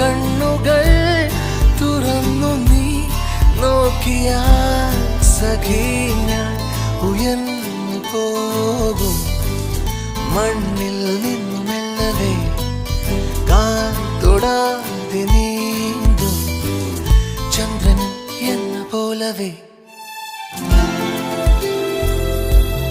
കണ്ണുകൾ തുറന്നു നീ നോക്കിയാൽ സഖി ഞാൻ ഉയർന്നു പോകും. മണ്ണിൽ നിന്നു മെല്ലവേ കാതൊടാതെ നീന്തും ചന്ദ്രൻ എന്ന പോലവേ.